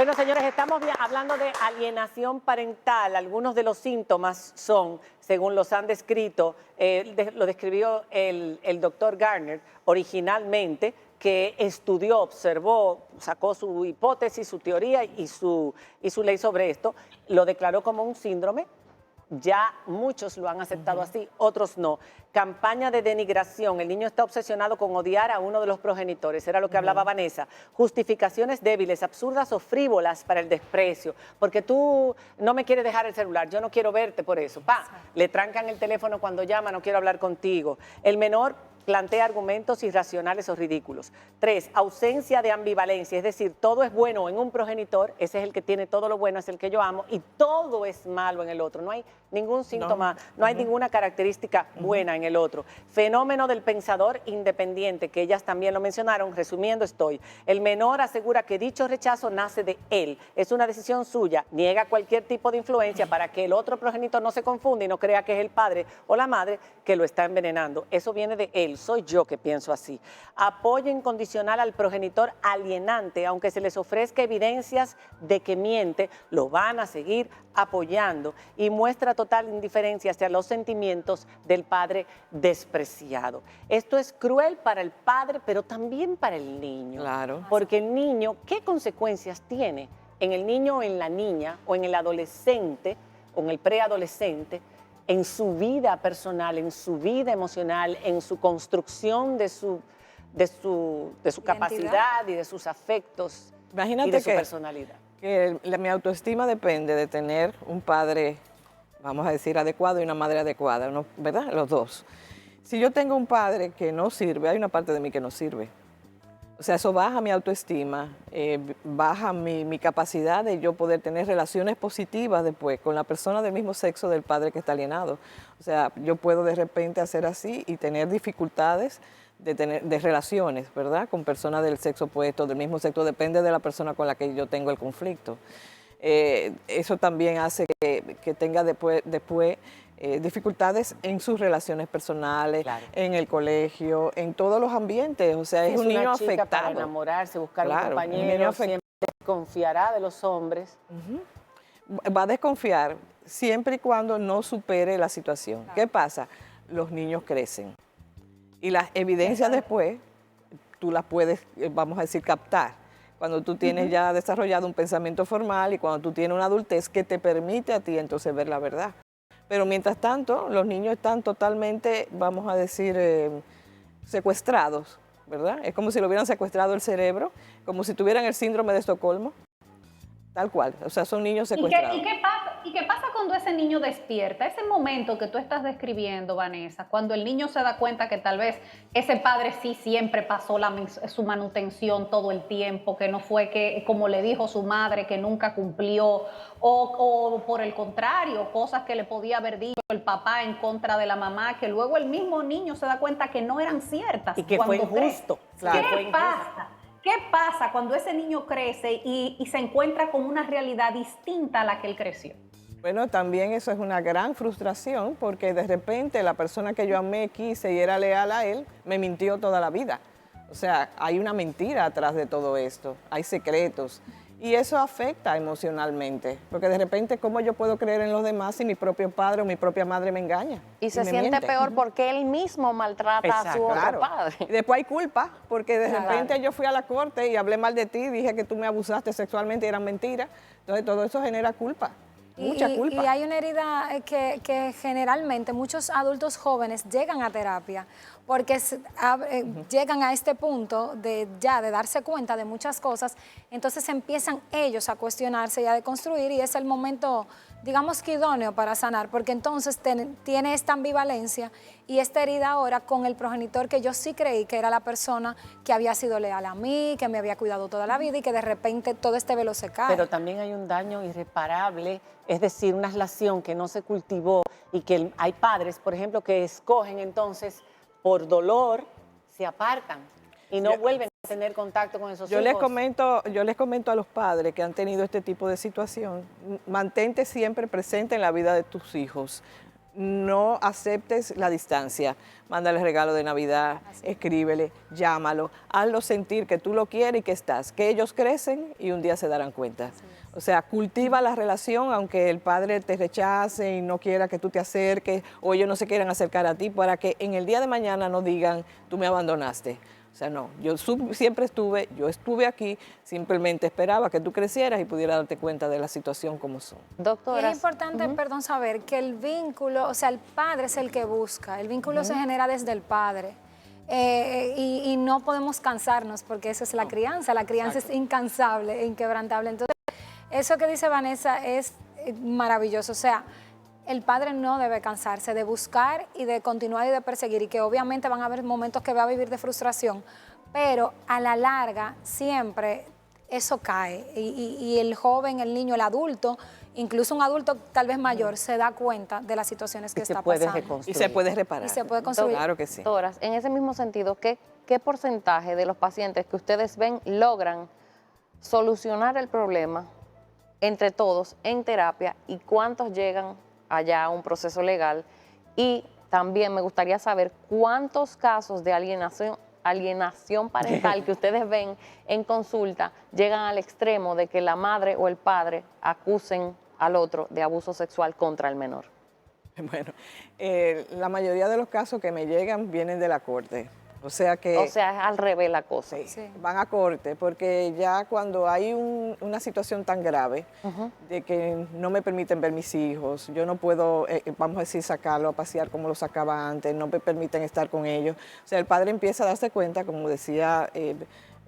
Bueno, señores, estamos hablando de alienación parental. Algunos de los síntomas son, según los han descrito, lo describió el doctor Garner originalmente, que estudió, observó, sacó su hipótesis, su teoría y su ley sobre esto, lo declaró como un síndrome. Ya muchos lo han aceptado así, otros no. Campaña de denigración. El niño está obsesionado con odiar a uno de los progenitores. Era lo que hablaba Vanessa. Justificaciones débiles, absurdas o frívolas para el desprecio. Porque tú no me quieres dejar el celular, yo no quiero verte por eso. Le trancan el teléfono cuando llama, no quiero hablar contigo. El menor plantea argumentos irracionales o ridículos. 3, ausencia de ambivalencia, es decir, todo es bueno en un progenitor, ese es el que tiene todo lo bueno, es el que yo amo, y todo es malo en el otro. No hay ningún síntoma, no hay ninguna característica buena en el otro. Fenómeno del pensador independiente, que ellas también lo mencionaron, resumiendo estoy. El menor asegura que dicho rechazo nace de él, es una decisión suya, niega cualquier tipo de influencia para que el otro progenitor no se confunda y no crea que es el padre o la madre que lo está envenenando. Eso viene de él. Soy yo que pienso así. Apoyo incondicional al progenitor alienante, aunque se les ofrezca evidencias de que miente, lo van a seguir apoyando y muestra total indiferencia hacia los sentimientos del padre despreciado. Esto es cruel para el padre, pero también para el niño. Claro. Porque el niño, ¿qué consecuencias tiene en el niño o en la niña o en el adolescente o en el preadolescente? En su vida personal, en su vida emocional, en su construcción de su capacidad y de sus afectos. Imagínate y de su personalidad. Que mi autoestima depende de tener un padre, vamos a decir, adecuado y una madre adecuada, ¿no? ¿Verdad? Los dos. Si yo tengo un padre que no sirve, hay una parte de mí que no sirve. O sea, eso baja mi autoestima, baja mi capacidad de yo poder tener relaciones positivas después con la persona del mismo sexo del padre que está alienado. O sea, yo puedo de repente hacer así y tener dificultades de relaciones, ¿verdad? Con personas del sexo opuesto, del mismo sexo, depende de la persona con la que yo tengo el conflicto. Eso también hace que tenga después dificultades en sus relaciones personales, claro, en el colegio, en todos los ambientes. O sea, es un niño afectado. Para enamorarse, buscar un compañero, siempre desconfiará de los hombres. Va a desconfiar siempre y cuando no supere la situación. Claro. ¿Qué pasa? Los niños crecen y las evidencias después tú las puedes, vamos a decir, captar. Cuando tú tienes ya desarrollado un pensamiento formal y cuando tú tienes una adultez que te permite a ti entonces ver la verdad. Pero mientras tanto, los niños están totalmente, vamos a decir, secuestrados, ¿verdad? Es como si le hubieran secuestrado el cerebro, como si tuvieran el síndrome de Estocolmo, tal cual. O sea, son niños secuestrados. ¿Y qué pasa cuando ese niño despierta? Ese momento que tú estás describiendo, Vanessa, cuando el niño se da cuenta que tal vez ese padre sí siempre pasó su manutención todo el tiempo, que no fue que, como le dijo su madre, que nunca cumplió, o por el contrario, cosas que le podía haber dicho el papá en contra de la mamá, que luego el mismo niño se da cuenta que no eran ciertas. Y que fue injusto. Claro. ¿Qué pasa? ¿Qué pasa cuando ese niño crece y se encuentra con una realidad distinta a la que él creció? Bueno, también eso es una gran frustración porque de repente la persona que yo amé, quise y era leal a él, me mintió toda la vida. O sea, hay una mentira atrás de todo esto, hay secretos. Y eso afecta emocionalmente, porque de repente, ¿cómo yo puedo creer en los demás si mi propio padre o mi propia madre me engaña? Y se siente peor porque él mismo maltrata a su otro padre. Y después hay culpa, porque de repente yo fui a la corte y hablé mal de ti, dije que tú me abusaste sexualmente y eran mentiras. Entonces todo eso genera culpa. Mucha culpa. Y hay una herida que generalmente muchos adultos jóvenes llegan a terapia porque llegan a este punto de darse cuenta de muchas cosas, entonces empiezan ellos a cuestionarse y a deconstruir y es el momento, digamos que idóneo para sanar, porque entonces tiene esta ambivalencia y esta herida ahora con el progenitor que yo sí creí que era la persona que había sido leal a mí, que me había cuidado toda la vida y que de repente todo este velo se cae. Pero también hay un daño irreparable, es decir, una relación que no se cultivó y que hay padres, por ejemplo, que escogen entonces por dolor, se apartan y no vuelven a tener contacto con esos hijos. Yo les comento a los padres que han tenido este tipo de situación, mantente siempre presente en la vida de tus hijos. no aceptes la distancia. Mándale regalo de Navidad, escríbele, llámalo, hazlo sentir que tú lo quieres y que estás, que ellos crecen y un día se darán cuenta. O sea, cultiva la relación aunque el padre te rechace y no quiera que tú te acerques o ellos no se quieran acercar a ti para que en el día de mañana no digan, tú me abandonaste. O sea, no, siempre estuve aquí, simplemente esperaba que tú crecieras y pudieras darte cuenta de la situación como son. Doctora. Es importante, perdón, saber que el vínculo, o sea, el padre es el que busca, el vínculo se genera desde el padre. Y no podemos cansarnos porque esa es la crianza es incansable, e inquebrantable. Entonces, eso que dice Vanessa es maravilloso, o sea, el padre no debe cansarse de buscar y de continuar y de perseguir, y que obviamente van a haber momentos que va a vivir de frustración, pero a la larga siempre eso cae y el joven, el niño, el adulto, incluso un adulto tal vez mayor, se da cuenta de las situaciones que está pasando. Y se puede reparar. Y se puede construir. Claro que sí. Doctoras, en ese mismo sentido, ¿qué porcentaje de los pacientes que ustedes ven logran solucionar el problema entre todos en terapia y cuántos llegan allá a un proceso legal? Y también me gustaría saber cuántos casos de alienación parental que ustedes ven en consulta llegan al extremo de que la madre o el padre acusen al otro de abuso sexual contra el menor. Bueno, la mayoría de los casos que me llegan vienen de la corte. O sea es al revés la cosa. Sí, van a corte, porque ya cuando hay una situación tan grave de que no me permiten ver mis hijos, yo no puedo, vamos a decir, sacarlo a pasear como lo sacaba antes, no me permiten estar con ellos. O sea, el padre empieza a darse cuenta, como decía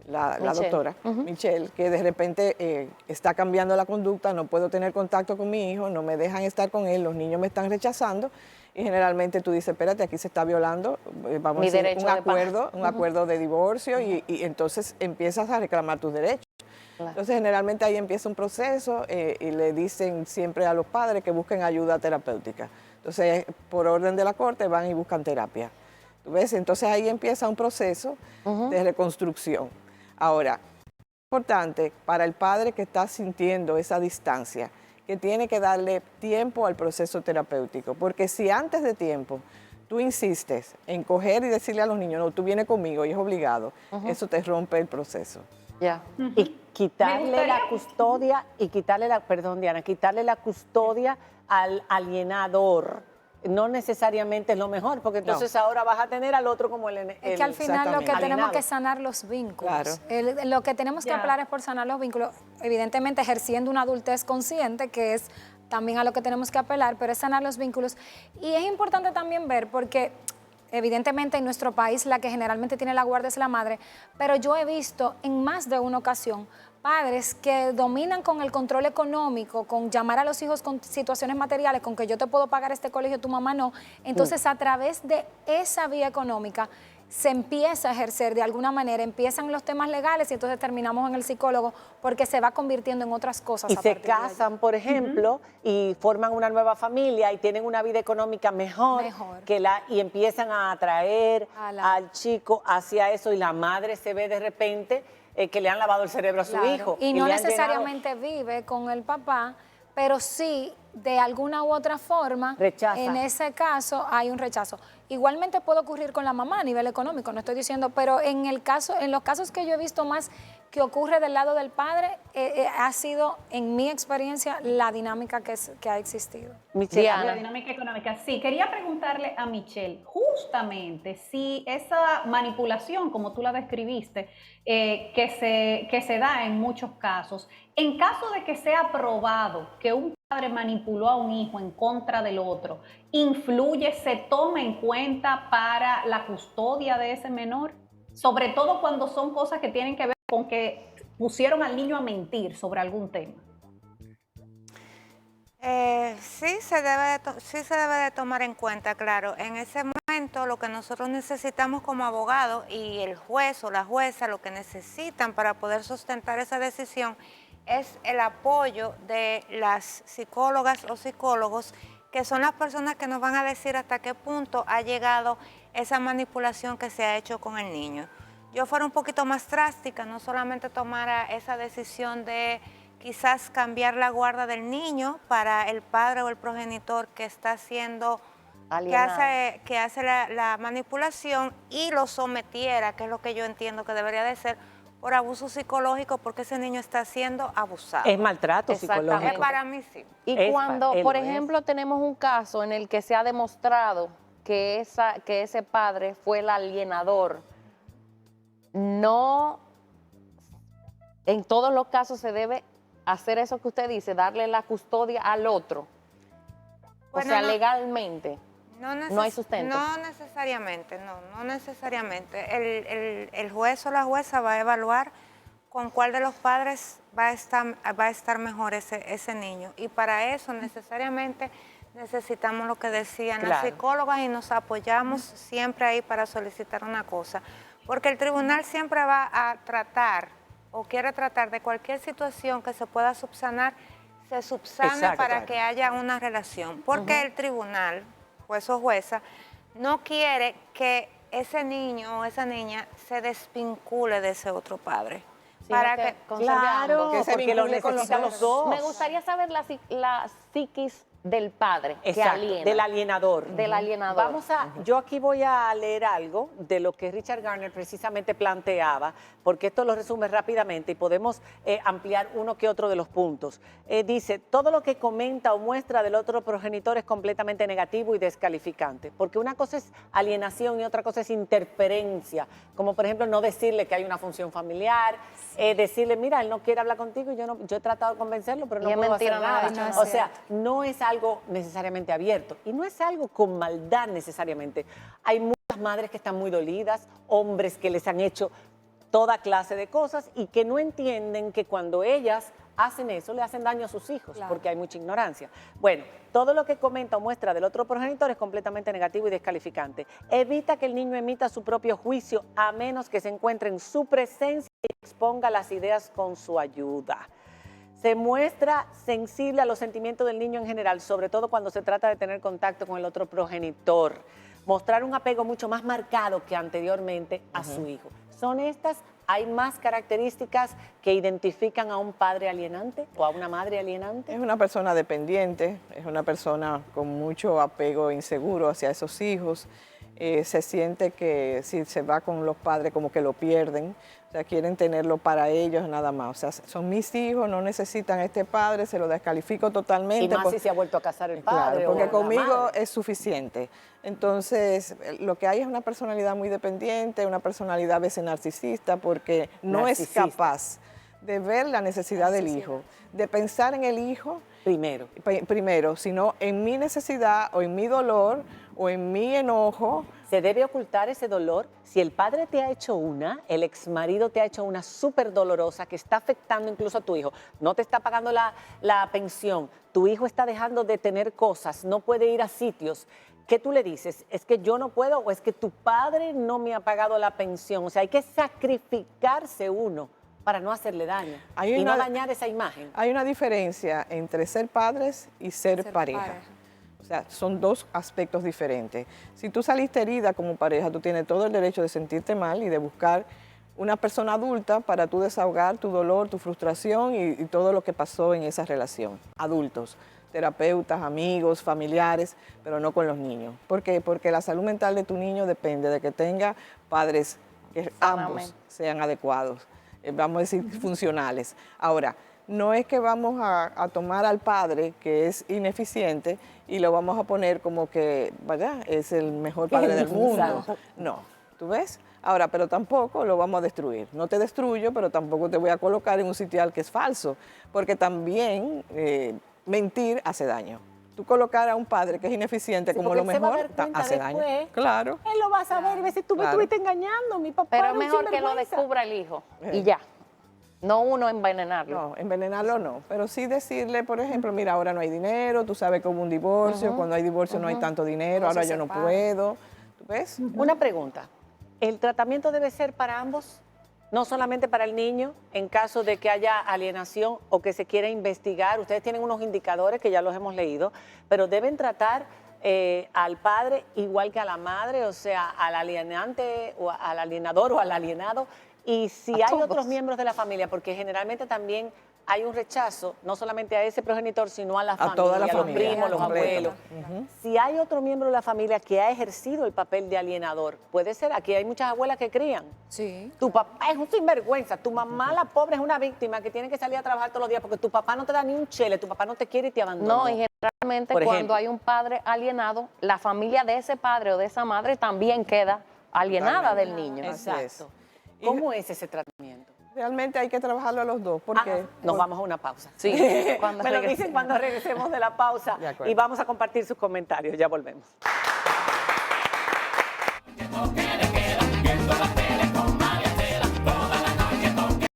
la doctora Michelle, que de repente está cambiando la conducta, no puedo tener contacto con mi hijo, no me dejan estar con él, los niños me están rechazando. Y generalmente tú dices, espérate, aquí se está violando, vamos a decir, un acuerdo de divorcio y entonces empiezas a reclamar tus derechos. Claro. Entonces generalmente ahí empieza un proceso y le dicen siempre a los padres que busquen ayuda terapéutica. Entonces por orden de la corte van y buscan terapia. ¿Tú ves? Entonces ahí empieza un proceso de reconstrucción. Ahora, es importante para el padre que está sintiendo esa distancia, que tiene que darle tiempo al proceso terapéutico, porque si antes de tiempo tú insistes en coger y decirle a los niños, no, tú vienes conmigo y es obligado, eso te rompe el proceso. Ya. Y quitarle la custodia, quitarle la custodia al alienador. No necesariamente es lo mejor, porque entonces ahora vas a tener al otro como el Es que al final lo que tenemos que sanar los vínculos. Claro. Lo que tenemos que apelar es por sanar los vínculos, evidentemente ejerciendo una adultez consciente, que es también a lo que tenemos que apelar, pero es sanar los vínculos. Y es importante también ver, porque evidentemente en nuestro país la que generalmente tiene la guardia es la madre, pero yo he visto en más de una ocasión padres que dominan con el control económico, con llamar a los hijos con situaciones materiales, con que yo te puedo pagar este colegio, tu mamá no. Entonces, a través de esa vía económica se empieza a ejercer de alguna manera, empiezan los temas legales y entonces terminamos en el psicólogo porque se va convirtiendo en otras cosas. Y se casan, por ejemplo, y forman una nueva familia y tienen una vida económica mejor. Y empiezan a atraer al chico hacia eso y la madre se ve de repente que le han lavado el cerebro a su hijo. Y no necesariamente vive con el papá, pero sí, de alguna u otra forma, rechaza. En ese caso hay un rechazo. Igualmente puede ocurrir con la mamá a nivel económico, no estoy diciendo, pero en los casos que yo he visto más que ocurre del lado del padre, ha sido, en mi experiencia, la dinámica que ha existido. Michelle, la dinámica económica. Sí, quería preguntarle a Michelle, justamente, si esa manipulación, como tú la describiste, que se da en muchos casos, en caso de que sea probado que un padre manipuló a un hijo en contra del otro, ¿influye, se toma en cuenta para la custodia de ese menor? Sobre todo cuando son cosas que tienen que ver con que pusieron al niño a mentir sobre algún tema. Sí se debe de tomar en cuenta, claro. En ese momento lo que nosotros necesitamos como abogados y el juez o la jueza lo que necesitan para poder sustentar esa decisión es el apoyo de las psicólogas o psicólogos, que son las personas que nos van a decir hasta qué punto ha llegado esa manipulación que se ha hecho con el niño. Yo fuera un poquito más drástica, no solamente tomara esa decisión de quizás cambiar la guarda del niño para el padre o el progenitor que está siendo Alienado. que hace la manipulación y lo sometiera, que es lo que yo entiendo que debería de ser, por abuso psicológico, porque ese niño está siendo abusado. Es maltrato Exactamente. psicológico. Para mí sí. Y Es cuando, él por lo es. ejemplo, tenemos un caso en el que se ha demostrado que ese padre fue el alienador, no en todos los casos se debe hacer eso que usted dice, darle la custodia al otro. Bueno, o sea, no. legalmente. No hay sustento. No necesariamente, no necesariamente. El juez o la jueza va a evaluar con cuál de los padres va a estar mejor ese niño. Y para eso necesariamente necesitamos lo que decían las Claro. psicólogas y nos apoyamos siempre ahí para solicitar una cosa. Porque el tribunal siempre va a tratar o quiere tratar de cualquier situación que se pueda subsanar, se subsane Exacto, para claro. que haya una relación. Porque el tribunal, juez o jueza, no quiere que ese niño o esa niña se desvincule de ese otro padre. Sino Para que que, conserve a Claro, ambos. Que se porque lo vincule con los necesitan los dos. Me gustaría saber la psiquis del padre que Exacto, aliena. del alienador. Del alienador. Yo aquí voy a leer algo de lo que Richard Garner precisamente planteaba, porque esto lo resume rápidamente y podemos ampliar uno que otro de los puntos. Dice, todo lo que comenta o muestra del otro progenitor es completamente negativo y descalificante, porque una cosa es alienación y otra cosa es interferencia, como por ejemplo no decirle que hay una función familiar, decirle, mira, él no quiere hablar contigo, yo he tratado de convencerlo, pero no Y es puedo mentira, hacer no lo ha nada. dicho nada. O sea, no es algo necesariamente abierto y no es algo con maldad necesariamente. Hay muchas madres que están muy dolidas, hombres que les han hecho toda clase de cosas y que no entienden que cuando ellas hacen eso le hacen daño a sus hijos, Claro. porque hay mucha ignorancia. Bueno, todo lo que comenta o muestra del otro progenitor es completamente negativo y descalificante. Evita que el niño emita su propio juicio a menos que se encuentre en su presencia y exponga las ideas con su ayuda. Se muestra sensible a los sentimientos del niño en general, sobre todo cuando se trata de tener contacto con el otro progenitor. Mostrar un apego mucho más marcado que anteriormente a su hijo. ¿Son estas? ¿Hay más características que identifican a un padre alienante o a una madre alienante? Es una persona dependiente, es una persona con mucho apego inseguro hacia esos hijos. Se siente que si se va con los padres como que lo pierden, o sea, quieren tenerlo para ellos nada más. O sea, son mis hijos, no necesitan a este padre, se lo descalifico totalmente. Y más si se ha vuelto a casar el padre. Claro, porque o la conmigo madre. es suficiente. Entonces, lo que hay es una personalidad muy dependiente, una personalidad a veces narcisista, porque no Narcisista. es capaz de ver la necesidad del hijo, de pensar en el hijo primero, sino en mi necesidad o en mi dolor o en mi enojo. Se debe ocultar ese dolor. Si el padre te ha hecho una, el exmarido te ha hecho una súper dolorosa que está afectando incluso a tu hijo, no te está pagando la pensión, tu hijo está dejando de tener cosas, no puede ir a sitios. ¿Qué tú le dices? ¿Es que yo no puedo o es que tu padre no me ha pagado la pensión? O sea, hay que sacrificarse uno para no hacerle daño y no dañar esa imagen. Hay una diferencia entre ser padres y ser pareja. O sea, son dos aspectos diferentes. Si tú saliste herida como pareja, tú tienes todo el derecho de sentirte mal y de buscar una persona adulta para tú desahogar tu dolor, tu frustración y todo lo que pasó en esa relación. Adultos, terapeutas, amigos, familiares, pero no con los niños. ¿Por qué? Porque la salud mental de tu niño depende de que tenga padres que ambos sean adecuados, vamos a decir funcionales. Ahora, no es que vamos a tomar al padre que es ineficiente y lo vamos a poner como que, ¿verdad?, es el mejor padre del mundo. No, ¿tú ves? Ahora, pero tampoco lo vamos a destruir. No te destruyo, pero tampoco te voy a colocar en un sitial que es falso, porque también mentir hace daño. Tú colocar a un padre que es ineficiente como lo mejor, hace daño. Claro. Él lo va a saber y va a decir, tú me estuviste engañando, mi papá Pero era un mejor que lo sinvergüenza. descubra el hijo y ya. No uno envenenarlo. No, envenenarlo no, pero sí decirle, por ejemplo, mira, ahora no hay dinero, tú sabes que hubo un divorcio, cuando hay divorcio no hay tanto dinero, ahora yo no puedo. ¿Tú ves? Una pregunta, ¿el tratamiento debe ser para ambos? No solamente para el niño, en caso de que haya alienación o que se quiera investigar. Ustedes tienen unos indicadores que ya los hemos leído, pero deben tratar al padre igual que a la madre, o sea, al alienante o al alienador o al alienado. Y si hay otros miembros de la familia, porque generalmente también hay un rechazo, no solamente a ese progenitor, sino a la familia, toda la a los familia, primos, los completa. abuelos. Si hay otro miembro de la familia que ha ejercido el papel de alienador, puede ser, aquí hay muchas abuelas que crían. Sí. Tu papá es un sinvergüenza, tu mamá, la pobre, es una víctima que tiene que salir a trabajar todos los días porque tu papá no te da ni un chele, tu papá no te quiere y te abandona. No, y generalmente Por cuando ejemplo. hay un padre alienado, la familia de ese padre o de esa madre también queda alienada del niño. Así es. Exacto. ¿Cómo es ese tratamiento? Realmente hay que trabajarlo a los dos, porque Nos vamos a una pausa. Sí, cuando Me lo regrese. dicen cuando regresemos de la pausa De acuerdo. y vamos a compartir sus comentarios. Ya volvemos. Okay.